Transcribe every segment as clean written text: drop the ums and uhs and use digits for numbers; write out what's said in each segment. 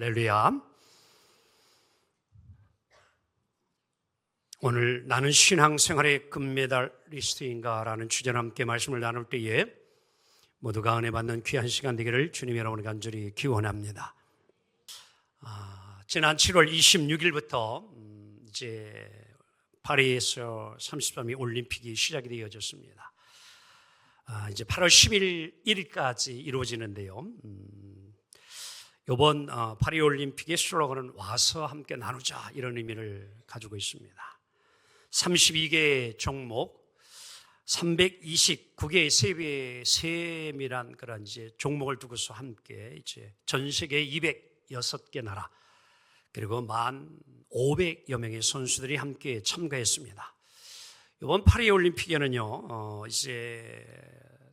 할렐루야. 오늘 나는 신앙생활의 금메달리스트인가라는 주제로 함께 말씀을 나눌 때에 모두가 은혜 받는 귀한 시간 되기를 주님의 이름으로 간절히 기원합니다. 지난 7월 26일부터 이제 파리에서 33위 올림픽이 시작이 되어졌습니다. 이제 8월 11일까지 이루어지는데요. 이번 파리올림픽의 슬로건은 와서 함께 나누자, 이런 의미를 가지고 있습니다. 32개 종목, 329개의 세밀한 그런 이제 종목을 두고서 함께 이제 전 세계 206개 나라 그리고 1,500여 명의 선수들이 함께 참가했습니다. 이번 파리올림픽에는요, 이제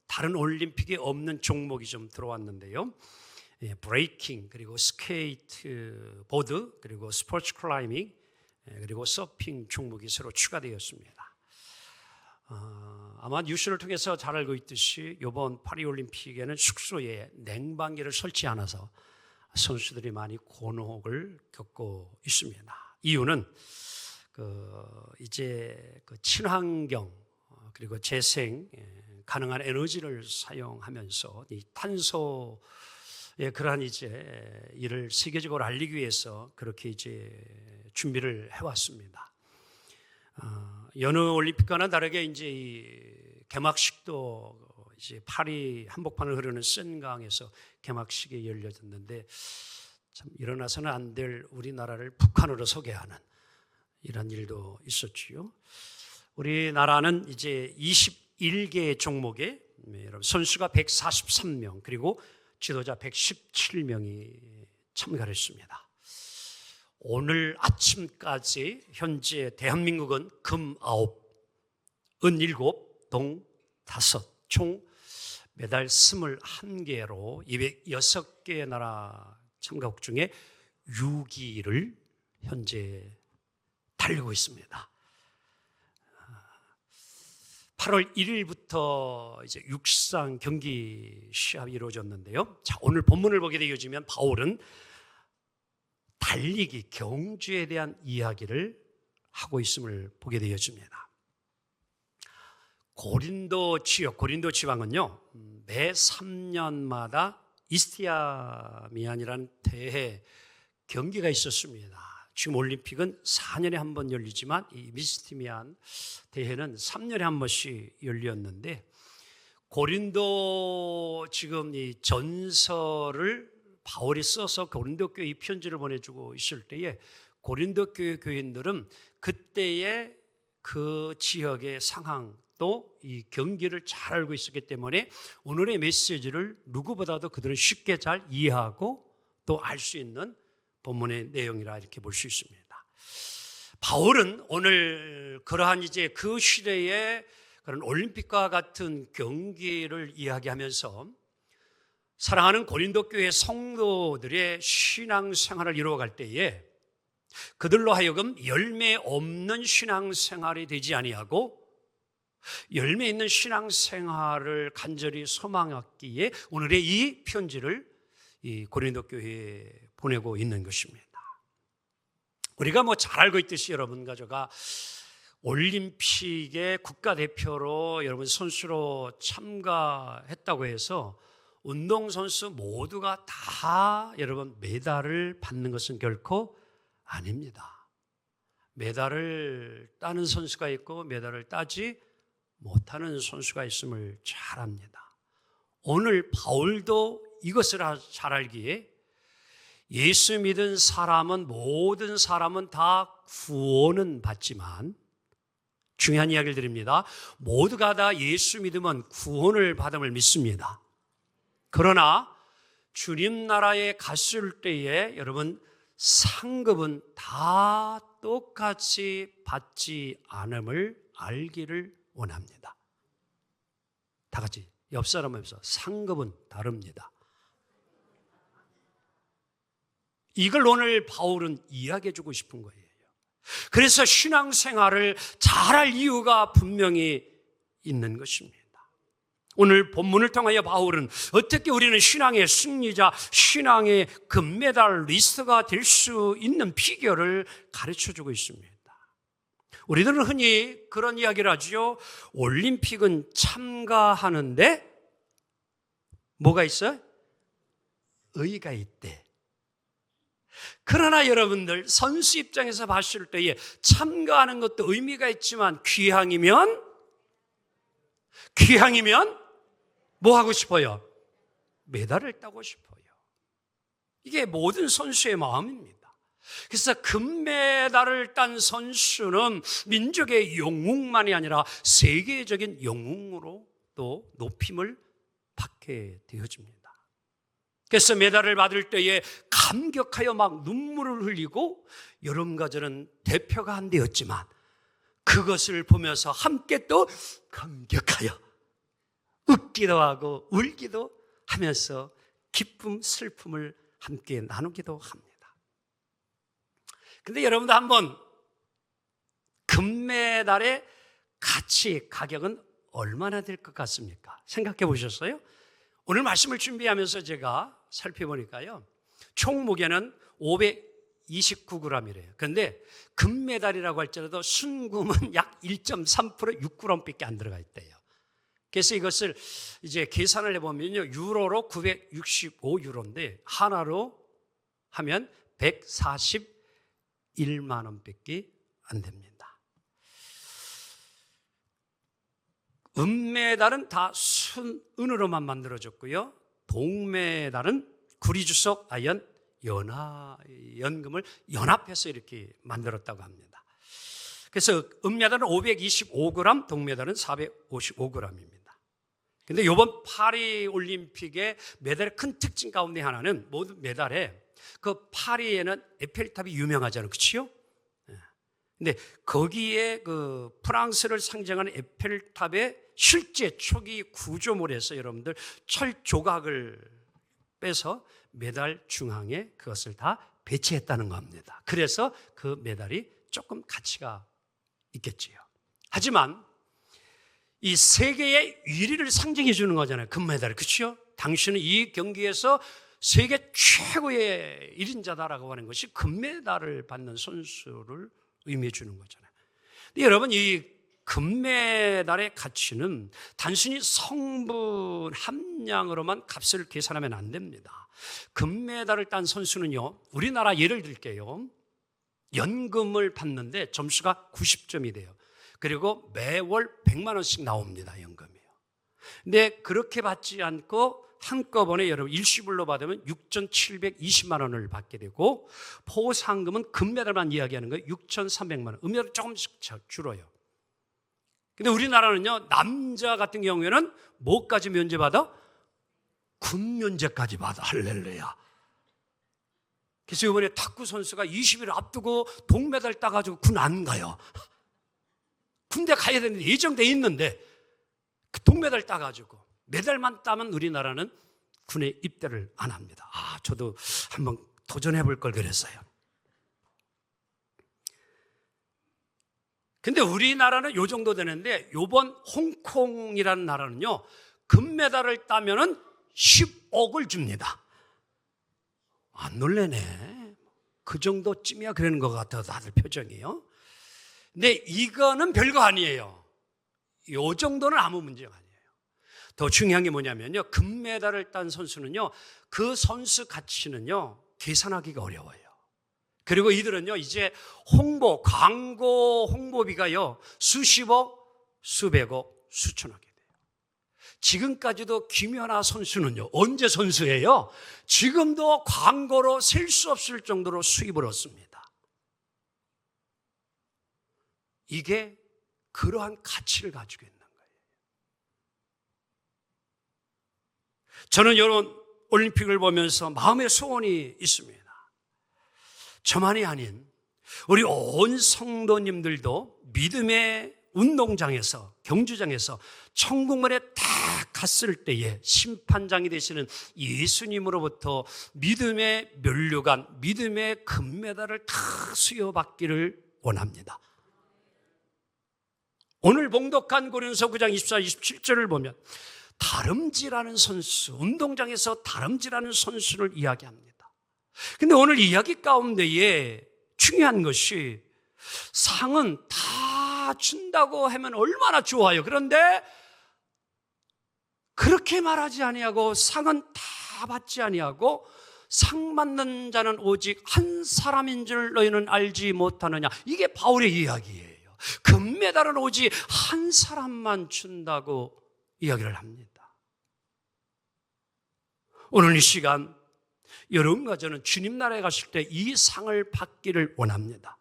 다른 올림픽에 없는 종목이 좀 들어왔는데요. 브레이킹, 그리고 스케이트 보드, 그리고 스포츠 클라이밍, 그리고 서핑 종목이 새로 추가되었습니다. 아마 뉴스를 통해서 잘 알고 있듯이 이번 파리올림픽에는 숙소에 냉방기를 설치 않아서 선수들이 많이 곤혹을 겪고 있습니다. 이유는 이제 친환경 그리고 재생 가능한 에너지를 사용하면서 이 탄소 그러한 이제 이를 세계적으로 알리기 위해서 그렇게 이제 준비를 해왔습니다. 여느 올림픽과는 다르게 이제 이 개막식도 이제 파리 한복판을 흐르는 센강에서 개막식이 열려졌는데, 참 일어나서는 안 될 우리나라를 북한으로 소개하는 이런 일도 있었지요. 우리나라는 이제 21개 종목에 선수가 143명 그리고 지도자 117명이 참가를 했습니다. 오늘 아침까지 현재 대한민국은 금 9, 은 7, 동 5, 총 메달 21개로 206개 나라 참가국 중에 6위를 현재 달리고 있습니다. 8월 1일부터 이제 육상 경기 시합이 이루어졌는데요. 자, 오늘 본문을 보게 되어지면 바울은 달리기, 경주에 대한 이야기를 하고 있음을 보게 되어집니다. 고린도 지방은요, 매 3년마다 이스티아미안이라는 대회 경기가 있었습니다. 지금 올림픽은 4년에 한 번 열리지만 이 미스티미안 대회는 3년에 한 번씩 열렸는데, 고린도 지금 이 전서를 바울이 써서 고린도 교회 이 편지를 보내주고 있을 때에 고린도 교회 교인들은 그때의 그 지역의 상황 또 이 경기를 잘 알고 있었기 때문에 오늘의 메시지를 누구보다도 그들은 쉽게 잘 이해하고 또 알 수 있는 본문의 내용이라 이렇게 볼 수 있습니다. 바울은 오늘 그러한 이제 그 시대의 그런 올림픽과 같은 경기를 이야기하면서 사랑하는 고린도 교회 성도들의 신앙생활을 이루어갈 때에 그들로 하여금 열매 없는 신앙생활이 되지 아니하고 열매 있는 신앙생활을 간절히 소망하기에 오늘의 이 편지를 이 고린도 교회에 보내고 있는 것입니다. 우리가 잘 알고 있듯이 여러분과 제가 올림픽의 국가대표로 여러분 선수로 참가했다고 해서 운동선수 모두가 다 여러분 메달을 받는 것은 결코 아닙니다. 메달을 따는 선수가 있고 메달을 따지 못하는 선수가 있음을 잘 압니다. 오늘 바울도 이것을 잘 알기에 예수 믿은 사람은 모든 사람은 다 구원은 받지만 중요한 이야기를 드립니다. 모두가 다 예수 믿으면 구원을 받음을 믿습니다. 그러나 주님 나라에 갔을 때에 여러분 상급은 다 똑같이 받지 않음을 알기를 원합니다. 다 같이 옆 사람에서 상급은 다릅니다. 이걸 오늘 바울은 이야기해 주고 싶은 거예요. 그래서 신앙생활을 잘할 이유가 분명히 있는 것입니다. 오늘 본문을 통하여 바울은 어떻게 우리는 신앙의 승리자, 신앙의 금메달리스트가 될 수 있는 비결을 가르쳐주고 있습니다. 우리들은 흔히 그런 이야기를 하죠. 올림픽은 참가하는데 뭐가 있어요? 의의가 있대. 그러나 여러분들, 선수 입장에서 봤을 때에 참가하는 것도 의미가 있지만 귀향이면 뭐 하고 싶어요? 메달을 따고 싶어요. 이게 모든 선수의 마음입니다. 그래서 금메달을 딴 선수는 민족의 영웅만이 아니라 세계적인 영웅으로 또 높임을 받게 되어집니다. 그래서 메달을 받을 때에 감격하여 막 눈물을 흘리고, 여러분과 저는 대표가 안 되었지만 그것을 보면서 함께 또 감격하여 웃기도 하고 울기도 하면서 기쁨, 슬픔을 함께 나누기도 합니다. 근데 여러분도 한번 금메달의 가격은 얼마나 될 것 같습니까? 생각해 보셨어요? 오늘 말씀을 준비하면서 제가 살펴보니까요, 총 무게는 529g이래요. 그런데 금메달이라고 할지라도 순금은 약 1.3% 6g밖에 안 들어가 있대요. 그래서 이것을 이제 계산을 해보면요, 유로로 965유로인데 하나로 하면 141만 원밖에 안 됩니다. 은메달은 다 순은으로만 만들어졌고요, 동메달은 구리주석 아연 연금을 연합해서 이렇게 만들었다고 합니다. 그래서 은메달은 525g, 동메달은 455g입니다. 근데 이번 파리 올림픽의 메달의 큰 특징 가운데 하나는, 모든 메달에 그 파리에는 에펠탑이 유명하잖아요. 그렇죠? 근데 거기에 그 프랑스를 상징하는 에펠탑의 실제 초기 구조물에서 여러분들 철 조각을 빼서 메달 중앙에 그것을 다 배치했다는 겁니다. 그래서 그 메달이 조금 가치가 있겠지요. 하지만 이 세계의 1위를 상징해 주는 거잖아요. 금메달. 그렇죠? 당신은 이 경기에서 세계 최고의 1인자다라고 하는 것이 금메달을 받는 선수를 의미해 주는 거잖아요. 근데 여러분, 이 금메달의 가치는 단순히 성분 함량으로만 값을 계산하면 안 됩니다. 금메달을 딴 선수는요, 우리나라 예를 들게요, 연금을 받는데 점수가 90점이 돼요. 그리고 매월 100만 원씩 나옵니다. 연금이요. 근데 그렇게 받지 않고 한꺼번에 여러분 일시불로 받으면 6,720만 원을 받게 되고, 포상금은 금메달만 이야기하는 거예요. 6,300만 원. 은메달은 조금씩 줄어요. 근데 우리나라는요, 남자 같은 경우에는 뭐까지 면제받아? 군 면제까지 받아. 할렐루야. 그래서 이번에 탁구 선수가 20일 앞두고 동메달 따가지고 군 안 가요. 군대 가야 되는데 예정돼 있는데 그 동메달 따가지고 메달만 따면 우리나라는 군에 입대를 안 합니다. 저도 한번 도전해 볼 걸 그랬어요. 근데 우리나라는 요 정도 되는데, 요번 홍콩이라는 나라는요, 금메달을 따면은 10억을 줍니다. 안 놀래네. 그 정도쯤이야 그러는 것 같아요. 다들 표정이요. 근데 이거는 별거 아니에요. 요 정도는 아무 문제가 아니에요. 더 중요한 게 뭐냐면요, 금메달을 딴 선수는요, 그 선수 가치는요 계산하기가 어려워요. 그리고 이들은요, 이제 광고 홍보비가요 수십억, 수백억, 수천억이 돼요. 지금까지도 김연아 선수는요, 언제 선수예요? 지금도 광고로 셀 수 없을 정도로 수입을 얻습니다. 이게 그러한 가치를 가지고 있는 거예요. 저는 이런 올림픽을 보면서 마음의 소원이 있습니다. 저만이 아닌 우리 온 성도님들도 믿음의 운동장에서, 경주장에서 천국문에 딱 갔을 때에 심판장이 되시는 예수님으로부터 믿음의 면류관, 믿음의 금메달을 다 수여받기를 원합니다. 오늘 봉독한 고린도서 9장 24, 27절을 보면 다름질하는 선수, 운동장에서 다름질하는 선수를 이야기합니다. 근데 오늘 이야기 가운데에 중요한 것이 상은 다 준다고 하면 얼마나 좋아요. 그런데 그렇게 말하지 아니하고 상은 다 받지 아니하고 상 받는 자는 오직 한 사람인 줄 너희는 알지 못하느냐. 이게 바울의 이야기예요. 금메달은 오직 한 사람만 준다고 이야기를 합니다. 오늘 이 시간 여러분과 저는 주님 나라에 가실 때 이 상을 받기를 원합니다.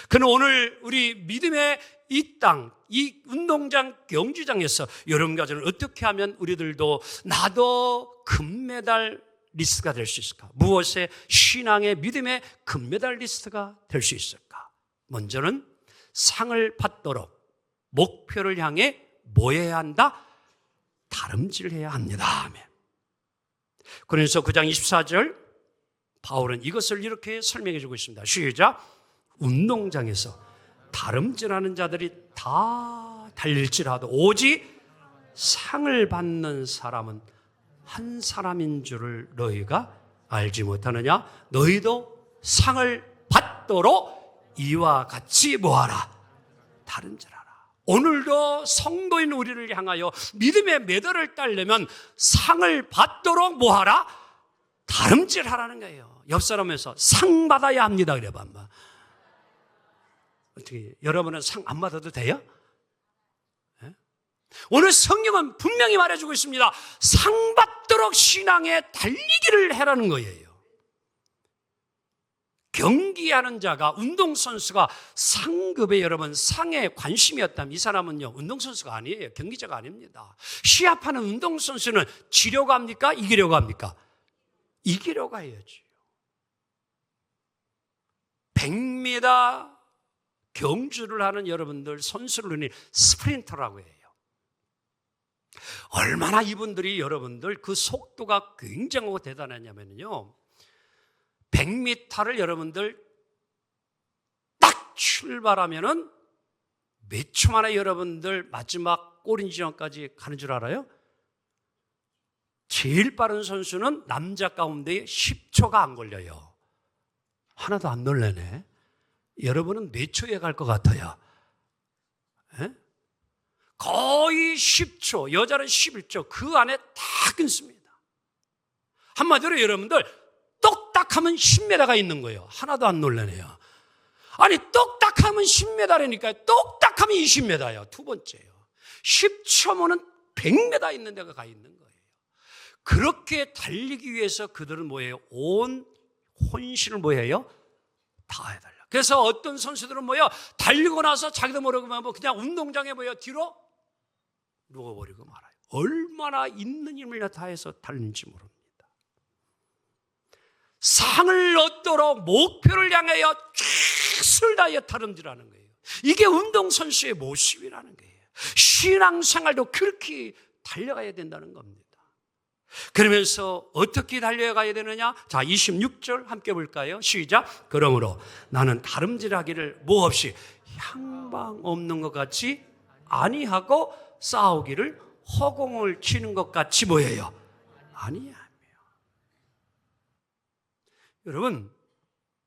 그는 오늘 우리 믿음의 이 땅, 이 운동장 경주장에서 여러분과 저는 어떻게 하면 우리들도 나도 금메달리스트가 될 수 있을까? 무엇에 신앙의 믿음의 금메달리스트가 될 수 있을까? 먼저는 상을 받도록 목표를 향해 뭐 해야 한다? 다름질해야 합니다. 아멘. 고린도서 9장 24절 바울은 이것을 이렇게 설명해 주고 있습니다. 시작. 운동장에서 다름질하는 자들이 다 달릴지라도 오직 상을 받는 사람은 한 사람인 줄을 너희가 알지 못하느냐? 너희도 상을 받도록 이와 같이 뭐하라? 다름질하라. 오늘도 성도인 우리를 향하여 믿음의 메달을 따려면 상을 받도록 뭐하라? 다름질하라는 거예요. 옆 사람에서 상 받아야 합니다. 그래 봐. 어떻게 여러분은 상 안 받아도 돼요? 네? 오늘 성경은 분명히 말해주고 있습니다. 상 받도록 신앙에 달리기를 해라는 거예요. 경기하는 자가 운동선수가 상급에 여러분 상에 관심이었다면 이 사람은요 운동선수가 아니에요. 경기자가 아닙니다. 시합하는 운동선수는 지려고 합니까? 이기려고 합니까? 이기려고 해야지. 100m 경주를 하는 여러분들 선수를 흔히 스프린터라고 해요. 얼마나 이분들이 여러분들 그 속도가 굉장하고 대단하냐면요 100m를 여러분들 딱 출발하면은 몇 초 만에 여러분들 마지막 골인 지점까지 가는 줄 알아요? 제일 빠른 선수는 남자 가운데 10초가 안 걸려요. 하나도 안 놀래네. 여러분은 몇 초에 갈 것 같아요? 에? 거의 10초, 여자는 11초 그 안에 다 끊습니다. 한마디로 여러분들 똑딱하면 10m가 있는 거예요. 하나도 안 놀라네요. 아니 똑딱하면 10m라니까 똑딱하면 20m예요. 두 번째요. 10초면은 100m 있는 데가 가 있는 거예요. 그렇게 달리기 위해서 그들은 뭐예요? 온 혼신을 뭐예요? 다 해달라. 그래서 어떤 선수들은 뭐예요? 달리고 나서 자기도 모르고 뭐 그냥 운동장에 뭐예요? 뒤로 누워버리고 말아요. 얼마나 있는 힘을 다해서 달리는지 모릅니다. 상을 얻도록 목표를 향하여 최선을 다하여 다름질하는 거예요. 이게 운동선수의 모습이라는 거예요. 신앙생활도 그렇게 달려가야 된다는 겁니다. 그러면서 어떻게 달려가야 되느냐? 자, 26절 함께 볼까요? 시작. 그러므로 나는 다름질하기를 뭐 없이 향방 없는 것 같이 아니하고 싸우기를 허공을 치는 것 같이 뭐예요? 아니야. 여러분,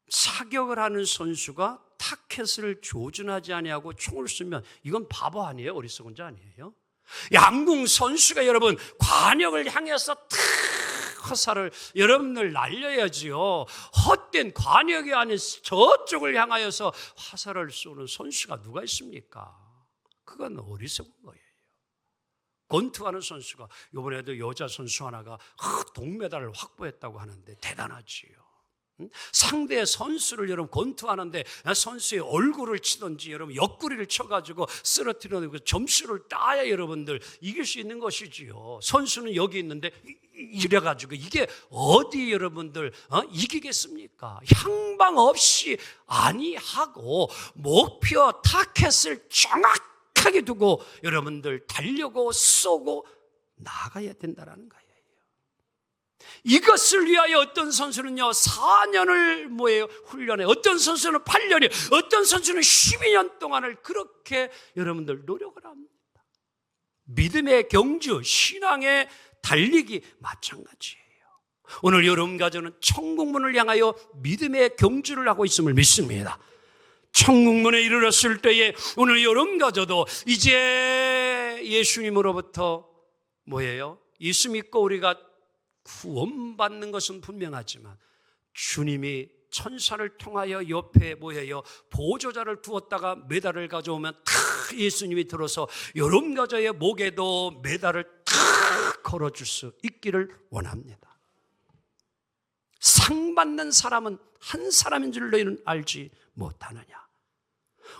사격을 하는 선수가 타켓을 조준하지 아니하고 총을 쏘면 이건 바보 아니에요? 어리석은 자 아니에요? 양궁 선수가 여러분 관역을 향해서 탁 화살을 여러분들 날려야지요. 헛된 관역이 아닌 저쪽을 향하여서 화살을 쏘는 선수가 누가 있습니까? 그건 어리석은 거예요. 권투하는 선수가 이번에도 여자 선수 하나가 동메달을 확보했다고 하는데 대단하지요. 상대 선수를 여러분 권투하는데 선수의 얼굴을 치든지 여러분 옆구리를 쳐가지고 쓰러뜨리는 점수를 따야 여러분들 이길 수 있는 것이지요. 선수는 여기 있는데 이래가지고 이게 어디 여러분들 이기겠습니까? 향방 없이 아니하고 목표 타켓을 정확하게 두고 여러분들 달려고 쏘고 나가야 된다는 거예요. 이것을 위하여 어떤 선수는요 4년을 뭐예요? 훈련해. 어떤 선수는 8년이에요. 어떤 선수는 12년 동안을 그렇게 여러분들 노력을 합니다. 믿음의 경주, 신앙의 달리기 마찬가지예요. 오늘 여러분 가정은 천국문을 향하여 믿음의 경주를 하고 있음을 믿습니다. 천국문에 이르렀을 때에 오늘 여러분 가정도 이제 예수님으로부터 뭐예요? 예수 믿고 우리가 구원받는 것은 분명하지만 주님이 천사를 통하여 옆에 뭐예요? 보조자를 두었다가 메달을 가져오면 탁 예수님이 들어서 여러분 가정의 목에도 메달을 탁 걸어줄 수 있기를 원합니다. 상 받는 사람은 한 사람인 줄 너희는 알지 못하느냐.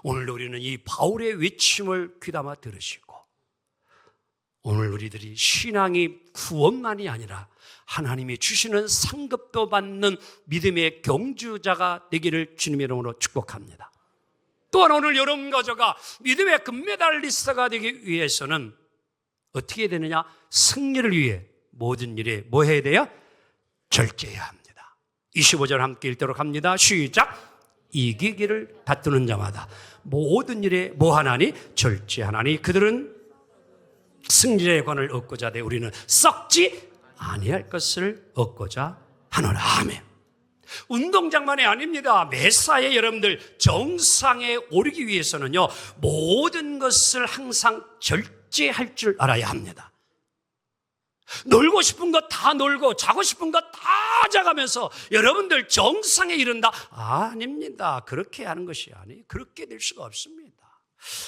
오늘 우리는 이 바울의 외침을 귀담아 들으시고 오늘 우리들이 신앙이 구원만이 아니라 하나님이 주시는 상급도 받는 믿음의 경주자가 되기를 주님의 이름으로 축복합니다. 또한 오늘 여러분 가정가 믿음의 금메달리스트가 되기 위해서는 어떻게 되느냐? 승리를 위해 모든 일에 뭐 해야 돼요? 절제해야 합니다. 25절 함께 읽도록 합니다. 시작. 이기기를 다투는 자마다 모든 일에 뭐 하나니? 절제하나니 그들은 승리의 관을 얻고자 돼 우리는 썩지 아니할 것을 얻고자 하노라. 아멘. 운동장만이 아닙니다. 매사에 여러분들 정상에 오르기 위해서는요 모든 것을 항상 절제할 줄 알아야 합니다. 놀고 싶은 거 다 놀고 자고 싶은 거 다 자가면서 여러분들 정상에 이른다? 아닙니다. 그렇게 하는 것이 아니에요. 그렇게 될 수가 없습니다.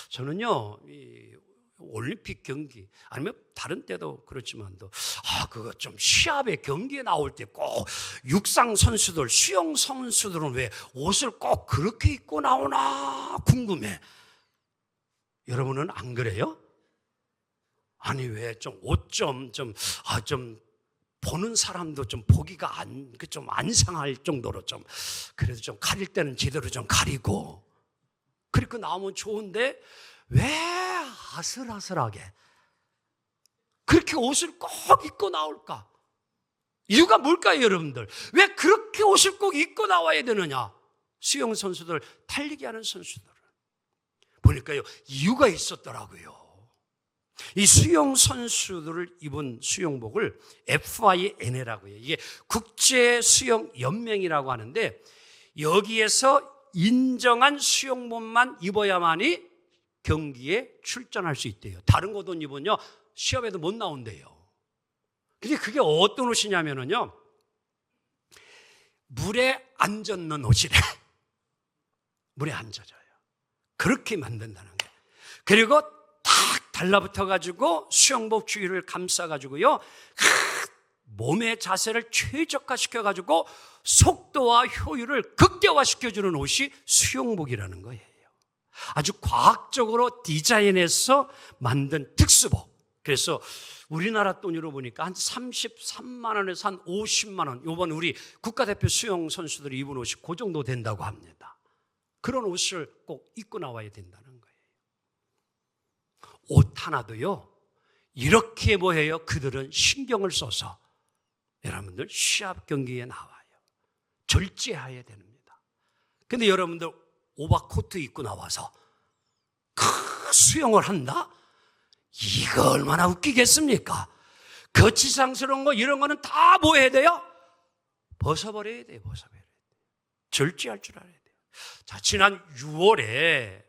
저는요 이 올림픽 경기 아니면 다른 때도 그렇지만도 그거 좀 시합의 경기에 나올 때 꼭 육상 선수들, 수영 선수들은 왜 옷을 꼭 그렇게 입고 나오나 궁금해. 여러분은 안 그래요? 아니 왜 좀 옷 좀 보는 사람도 좀 보기가 좀 안 상할 정도로 좀 그래도 좀 가릴 때는 제대로 좀 가리고 그렇게 나오면 좋은데 왜 아슬아슬하게 그렇게 옷을 꼭 입고 나올까? 이유가 뭘까요, 여러분들? 왜 그렇게 옷을 꼭 입고 나와야 되느냐? 수영 선수들, 달리기 하는 선수들은 보니까요 이유가 있었더라고요. 이 수영 선수들을 입은 수영복을 FINA라고 해요. 이게 국제 수영 연맹이라고 하는데 여기에서 인정한 수영복만 입어야만이 경기에 출전할 수 있대요. 다른 곳 옷 입으면요 시합에도 못 나온대요. 근데 그게 어떤 옷이냐면요 물에 안 젖는 옷이래. 물에 안 젖어요. 그렇게 만든다는 거예요. 그리고 딱 달라붙어가지고 수영복 주위를 감싸가지고요 몸의 자세를 최적화시켜가지고 속도와 효율을 극대화시켜주는 옷이 수영복이라는 거예요. 아주 과학적으로 디자인해서 만든 특수복. 그래서 우리나라 돈으로 보니까 한 33만 원에서 한 50만 원. 이번 우리 국가대표 수영 선수들이 입은 옷이 그 정도 된다고 합니다. 그런 옷을 꼭 입고 나와야 된다는 거예요. 옷 하나도요 이렇게 뭐해요? 그들은 신경을 써서 여러분들 시합 경기에 나와요. 절제해야 됩니다. 근데 여러분들 오버코트 입고 나와서 수영을 한다? 이거 얼마나 웃기겠습니까? 거치장스러운 거 이런 거는 다 뭐 해야 돼요? 벗어버려야 돼요. 벗어버려야 돼요. 절제할 줄 알아야 돼요. 자, 지난 6월에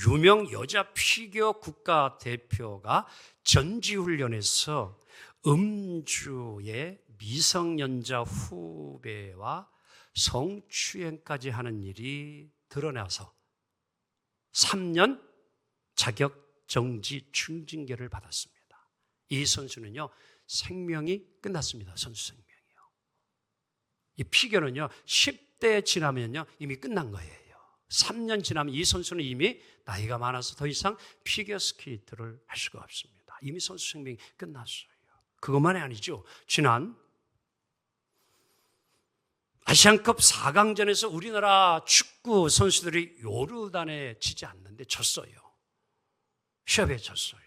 유명 여자 피겨 국가대표가 전지훈련에서 음주의 미성년자 후배와 성추행까지 하는 일이 드러나서 3년 자격정지 중징계를 받았습니다. 이 선수는요 생명이 끝났습니다. 선수 생명이요. 이 피겨는요 10대 지나면요 이미 끝난 거예요. 3년 지나면 이 선수는 이미 나이가 많아서 더 이상 피겨스케이트를 할 수가 없습니다. 이미 선수 생명이 끝났어요. 그것만이 아니죠. 지난 아시안컵 4강전에서 우리나라 축구 선수들이 요르단에 지지 않는데 졌어요. 시합에 졌어요.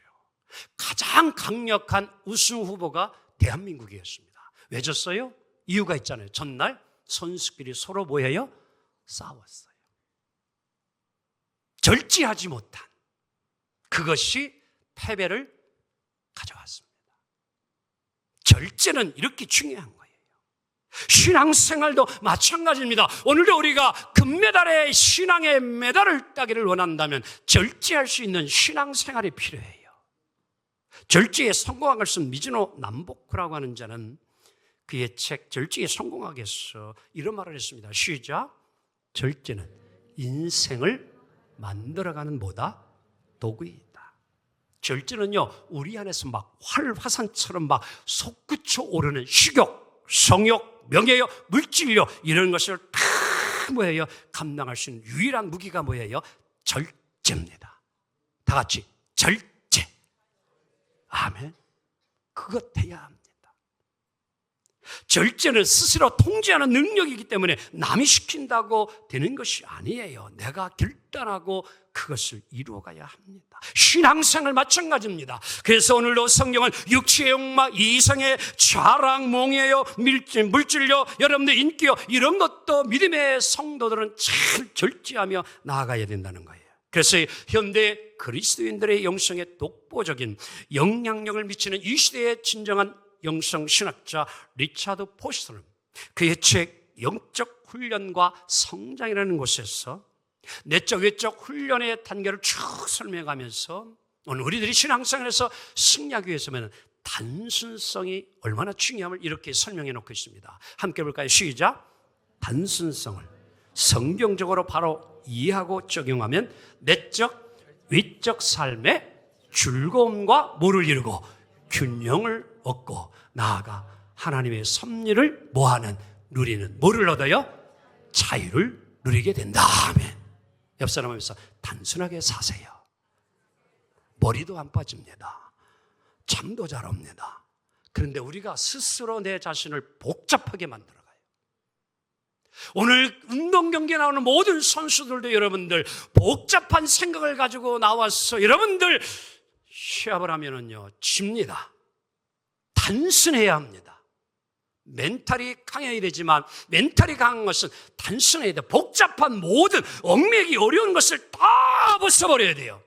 가장 강력한 우승 후보가 대한민국이었습니다. 왜 졌어요? 이유가 있잖아요. 전날 선수끼리 서로 뭐예요? 싸웠어요. 절제하지 못한 그것이 패배를 가져왔습니다. 절제는 이렇게 중요한 거예요. 신앙생활도 마찬가지입니다. 오늘도 우리가 금메달의 신앙의 메달을 따기를 원한다면 절제할 수 있는 신앙생활이 필요해요. 절제에 성공한 것은 미즈노 남보쿠라고 하는 자는 그의 책 절제에 성공하겠어 이런 말을 했습니다. 시작. 절제는 인생을 만들어가는 뭐다? 도구이다. 절제는요, 우리 안에서 막 활화산처럼 막 솟구쳐 오르는 식욕, 성욕, 명예욕, 물질욕 이런 것을 다 뭐예요? 감당할 수 있는 유일한 무기가 뭐예요? 절제입니다. 다 같이 절제. 아멘. 그것 해야 합니다. 절제는 스스로 통제하는 능력이기 때문에 남이 시킨다고 되는 것이 아니에요. 내가 결단하고 그것을 이루어가야 합니다. 신앙생활 마찬가지입니다. 그래서 오늘도 성경은 육체의 욕망, 이성의 자랑, 몽예요, 물질요, 여러분들 인기요 이런 것도 믿음의 성도들은 잘 절제하며 나아가야 된다는 거예요. 그래서 현대 그리스도인들의 영성에 독보적인 영향력을 미치는 이 시대의 진정한 영성 신학자 리차드 포스터는 그의 책 영적 훈련과 성장이라는 곳에서 내적 외적 훈련의 단계를 쭉 설명하면서 오늘 우리들이 신앙생활에서 승리하기 위해서는 단순성이 얼마나 중요함을 이렇게 설명해 놓고 있습니다. 함께 볼까요? 시작. 단순성을 성경적으로 바로 이해하고 적용하면 내적 위적 삶의 즐거움과 뭐를 이루고 균형을 얻고 나아가 하나님의 섭리를 뭐하는 누리는 뭐를 얻어요? 자유를 누리게 된다. 아멘. 옆 사람 하면서 단순하게 사세요. 머리도 안 빠집니다. 잠도 잘 옵니다. 그런데 우리가 스스로 내 자신을 복잡하게 만들어가요. 오늘 운동 경기에 나오는 모든 선수들도 여러분들 복잡한 생각을 가지고 나와서 여러분들 시합을 하면은요 집니다. 단순해야 합니다. 멘탈이 강해야 되지만 멘탈이 강한 것은 단순해야 돼요. 복잡한 모든 얽매기 어려운 것을 다 벗어버려야 돼요.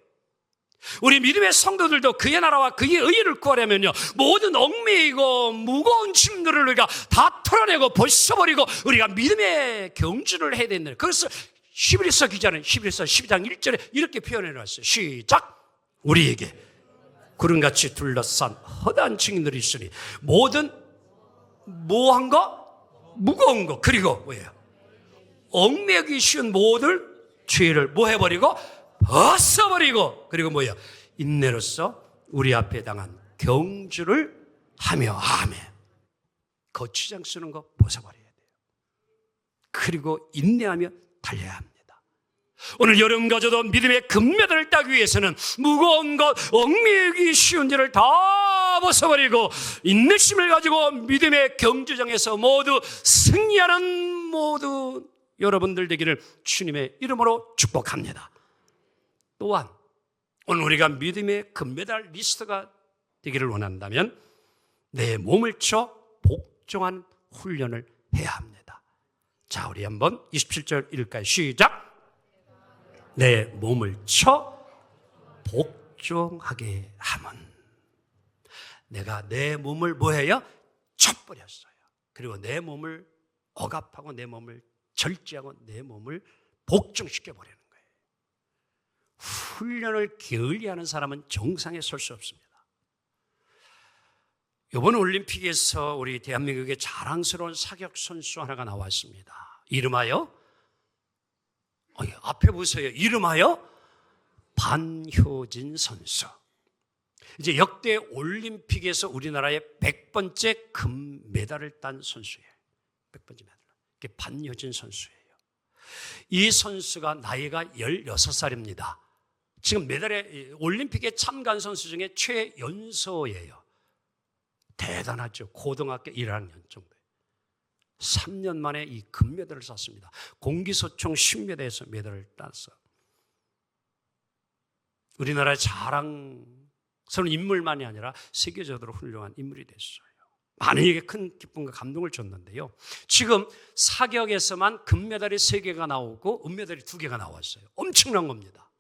우리 믿음의 성도들도 그의 나라와 그의 의의를 구하려면요 모든 얽매이고 무거운 짐들을 우리가 다 털어내고 벗어버리고 우리가 믿음의 경주를 해야 된다. 그것을 히브리서 기자는 히브리서 12장 1절에 이렇게 표현해 놨어요. 시작. 우리에게 구름같이 둘러싼 허다한 증인들이 있으니 모든 뭐한 거? 무거운 거 그리고 뭐예요? 얽매기 쉬운 모든 죄를 뭐 해버리고 벗어버리고 그리고 뭐예요? 인내로서 우리 앞에 당한 경주를 하며 아멘. 거치장 쓰는 거 벗어버려야 돼요. 그리고 인내하며 달려야 합니다. 오늘 여러분가저도 믿음의 금메달을 따기 위해서는 무거운 것, 얽매이기 쉬운 일을 다 벗어버리고 인내심을 가지고 믿음의 경주장에서 모두 승리하는 모두 여러분들 되기를 주님의 이름으로 축복합니다. 또한 오늘 우리가 믿음의 금메달 리스트가 되기를 원한다면 내 몸을 쳐 복종한 훈련을 해야 합니다. 자, 우리 한번 27절 읽을까요? 시작. 내 몸을 쳐 복종하게 하면 내가 내 몸을 뭐해요? 쳐버렸어요. 그리고 내 몸을 억압하고 내 몸을 절제하고 내 몸을 복종시켜버리는 거예요. 훈련을 게을리하는 사람은 정상에 설 수 없습니다. 이번 올림픽에서 우리 대한민국의 자랑스러운 사격 선수 하나가 나왔습니다. 이름하여 앞에 보세요. 이름하여 반효진 선수. 이제 역대 올림픽에서 우리나라의 100번째 금메달을 딴 선수예요. 100번째 메달. 이게 반효진 선수예요. 이 선수가 나이가 16살입니다. 지금 메달에 올림픽에 참가한 선수 중에 최연소예요. 대단하죠. 고등학교 1학년 정도. 3년 만에 이 금메달을 땄습니다. 공기소총 10m에서 메달을 땄어. 우리나라의 자랑스러운 인물만이 아니라 세계적으로 훌륭한 인물이 됐어요. 많은 이에게 큰 기쁨과 감동을 줬는데요. 지금 사격에서만 금메달이 3개가 나오고 은메달이 2개가 나왔어요. 엄청난 겁니다.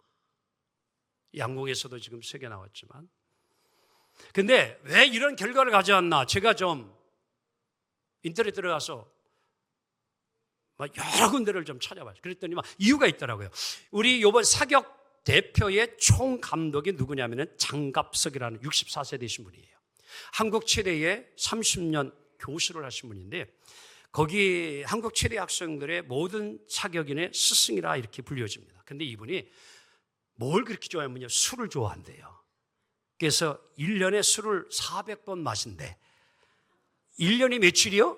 양궁에서도 지금 3개 나왔지만 근데 왜 이런 결과를 가져왔나? 제가 좀 인터넷 들어가서 여러 군데를 좀 찾아봤어요. 그랬더니 이유가 있더라고요. 우리 이번 사격 대표의 총감독이 누구냐면 장갑석이라는 64세 되신 분이에요. 한국 최대의 30년 교수를 하신 분인데, 거기 한국 최대 학생들의 모든 사격인의 스승이라 이렇게 불려집니다. 근데 이분이 뭘 그렇게 좋아하냐면요, 술을 좋아한대요. 그래서 1년에 술을 400번 마신대. 1년이 며칠이요?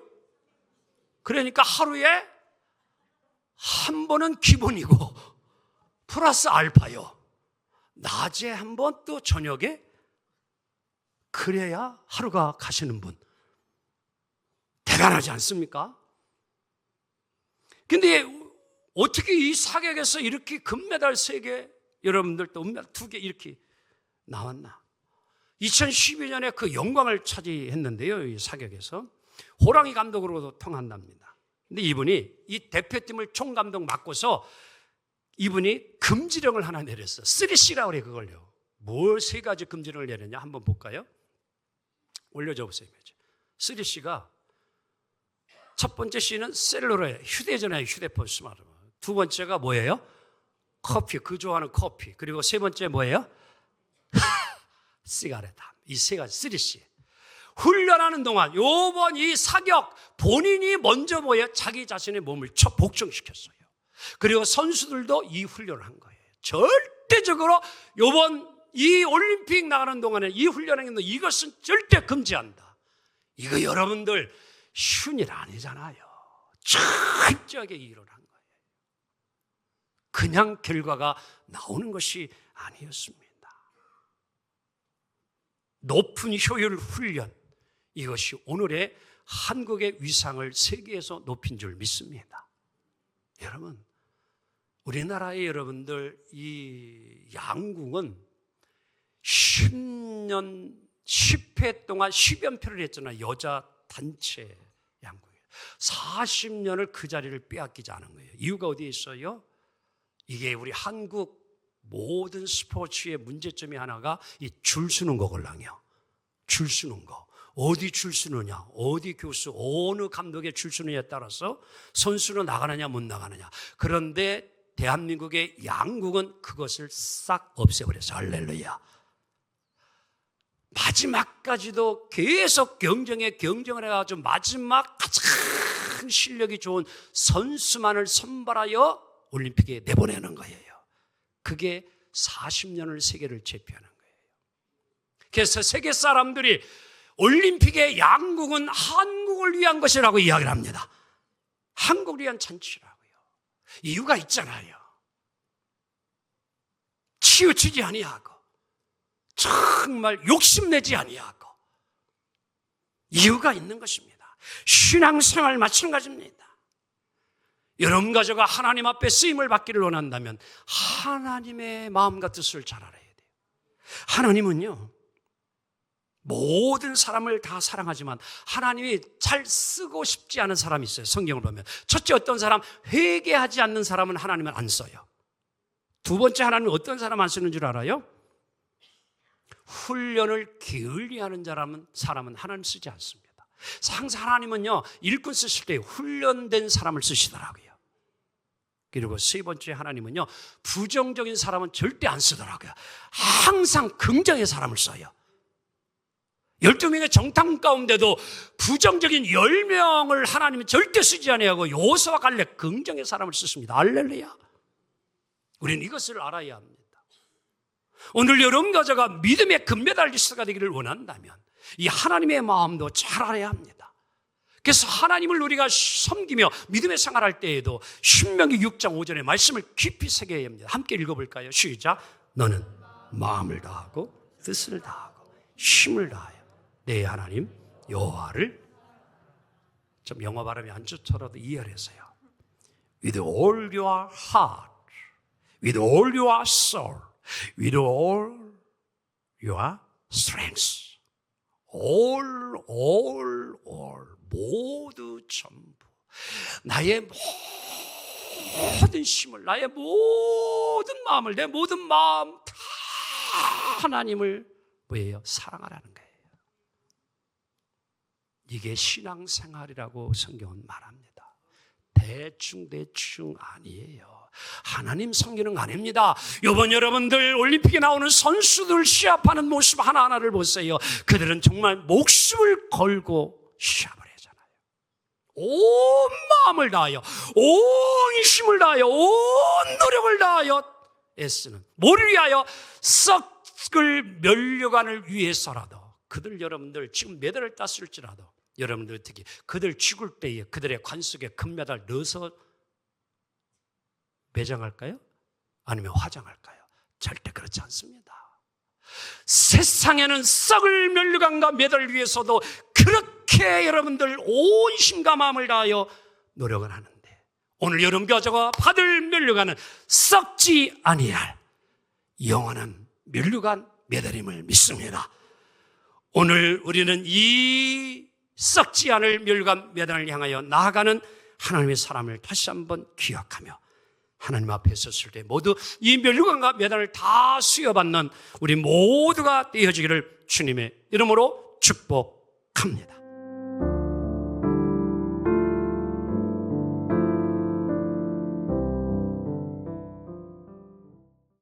그러니까 하루에 한 번은 기본이고 플러스 알파요. 낮에 한 번, 또 저녁에. 그래야 하루가 가시는 분. 대단하지 않습니까? 근데 어떻게 이 사격에서 이렇게 금메달 3개, 여러분들 또 은메달 2개 이렇게 나왔나? 2012년에 그 영광을 차지했는데요, 이 사격에서 호랑이 감독으로도 통한답니다. 근데 이분이 이 대표팀을 총감독 맡고서 이분이 금지령을 하나 내렸어. 3C라고 그래. 그걸요. 뭘 3가지 금지령을 내렸냐 한번 볼까요? 올려줘 보세요. 3C가 첫 번째 C는 셀룰러예요. 휴대전화예요. 휴대폰, 스마트폰. 두 번째가 뭐예요? 커피, 그 좋아하는 커피. 그리고 세 번째 뭐예요? 시가레타. 이 3가지 3C. 훈련하는 동안 요번 이 사격 본인이 먼저 뭐예요? 자기 자신의 몸을 복종시켰어요. 그리고 선수들도 이 훈련을 한 거예요. 절대적으로 요번 이 올림픽 나가는 동안에 이 훈련하는 이것은 절대 금지한다. 이거 여러분들 쉬운 일 아니잖아요. 철저하게 일을 한 거예요. 그냥 결과가 나오는 것이 아니었습니다. 높은 효율 훈련, 이것이 오늘의 한국의 위상을 세계에서 높인 줄 믿습니다. 여러분, 우리나라의 여러분들 이 양궁은 10회 동안 10연패를 했잖아요. 여자 단체 양궁. 40년을 그 자리를 빼앗기지 않은 거예요. 이유가 어디에 있어요? 이게 우리 한국 모든 스포츠의 문제점이 하나가 이 줄 서는 거걸랑요. 줄 서는 거. 어디 줄 서느냐, 어디 교수, 어느 감독의 줄 서느냐에 따라서 선수는 나가느냐 못 나가느냐. 그런데 대한민국의 양국은 그것을 싹 없애버렸어요. 할렐루야. 마지막까지도 계속 경쟁을 해가지고 마지막 가장 실력이 좋은 선수만을 선발하여 올림픽에 내보내는 거예요. 그게 40년을 세계를 제패하는 거예요. 그래서 세계 사람들이 올림픽의 양궁은 한국을 위한 것이라고 이야기를 합니다. 한국을 위한 잔치라고요. 이유가 있잖아요. 치우치지 아니하고 정말 욕심내지 아니하고 이유가 있는 것입니다. 신앙생활 마찬가지입니다. 여러분 가져가 하나님 앞에 쓰임을 받기를 원한다면 하나님의 마음과 뜻을 잘 알아야 돼요. 하나님은요, 모든 사람을 다 사랑하지만 하나님이 잘 쓰고 싶지 않은 사람이 있어요. 성경을 보면 첫째, 어떤 사람, 회개하지 않는 사람은 하나님은 안 써요. 두 번째, 하나님은 어떤 사람 안 쓰는 줄 알아요? 훈련을 게을리하는 사람은 하나님 쓰지 않습니다. 항상 하나님은요, 일꾼 쓰실 때 훈련된 사람을 쓰시더라고요. 그리고 세 번째, 하나님은요, 부정적인 사람은 절대 안 쓰더라고요. 항상 긍정의 사람을 써요. 12명의 정탐 가운데도 부정적인 10명을 하나님은 절대 쓰지 아니하고 요소와 갈렙 긍정의 사람을 쓰십니다. 할렐루야. 우리는 이것을 알아야 합니다. 오늘 여러분 가져가 믿음의 금메달리스트가 되기를 원한다면 이 하나님의 마음도 잘 알아야 합니다. 그래서 하나님을 우리가 섬기며 믿음의 생활할 때에도 신명기 6장 5절의 말씀을 깊이 새겨야 합니다. 함께 읽어볼까요? 시작. 너는 마음을 다하고 뜻을 다하고 힘을 다하여 내 하나님 여호와를, 좀 영어 발음이 안 좋더라도 이해를 해서요. With all your heart, with all your soul, with all your strength. all, 모두 전부. 나의 모든 힘을, 나의 모든 마음을, 내 모든 마음 다 하나님을 뭐예요? 사랑하라는 거예요. 이게 신앙생활이라고 성경은 말합니다. 대충 아니에요. 하나님 섬기는 거 아닙니다. 이번 여러분들 올림픽에 나오는 선수들 시합하는 모습 하나하나를 보세요. 그들은 정말 목숨을 걸고 시합을 하잖아요. 온 마음을 다하여, 온 힘을 다하여, 온 노력을 다하여 애쓰는, 뭐를 위하여? 썩을 면류관을 위해서라도. 그들 여러분들 지금 메달을 땄을지라도 여러분들 특히 그들 죽을 때에 그들의 관 속에 금메달 넣어서 매장할까요? 아니면 화장할까요? 절대 그렇지 않습니다. 세상에는 썩을 면류관과 메달을 위해서도 그렇게 여러분들 온 힘과 마음을 다하여 노력을 하는데, 오늘 여러분 교자가 받을 면류관은 썩지 아니할 영원한 면류관 메달임을 믿습니다. 오늘 우리는 이 썩지 않을 면류관 메달을 향하여 나아가는 하나님의 사람을 다시 한번 기억하며 하나님 앞에 섰을 때 모두 이 면류관과 메달을 다 수여받는 우리 모두가 되어지기를 주님의 이름으로 축복합니다.